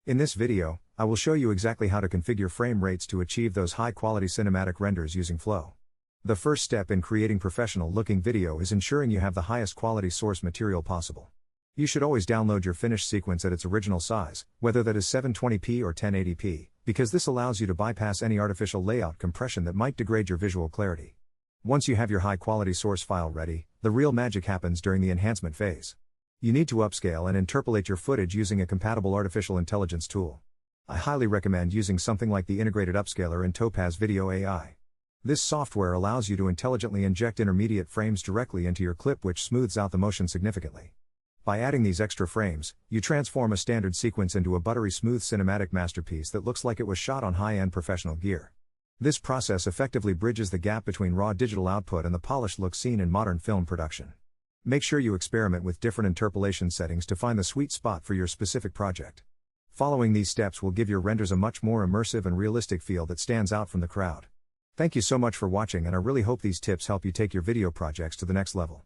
In this video, I will show you exactly how to configure frame rates to achieve those high-quality cinematic renders using Flow. The first step in creating professional-looking video is ensuring you have the highest quality source material possible. You should always download your finished sequence at its original size, whether that is 720p or 1080p, because this allows you to bypass any artificial layout compression that might degrade your visual clarity. Once you have your high-quality source file ready, the real magic happens during the enhancement phase. You need to upscale and interpolate your footage using a compatible artificial intelligence tool. I highly recommend using something like the integrated upscaler in Topaz Video AI. This software allows you to intelligently inject intermediate frames directly into your clip, which smooths out the motion significantly. By adding these extra frames, you transform a standard sequence into a buttery smooth cinematic masterpiece that looks like it was shot on high-end professional gear. This process effectively bridges the gap between raw digital output and the polished look seen in modern film production. Make sure you experiment with different interpolation settings to find the sweet spot for your specific project. Following these steps will give your renders a much more immersive and realistic feel that stands out from the crowd. Thank you so much for watching, and I really hope these tips help you take your video projects to the next level.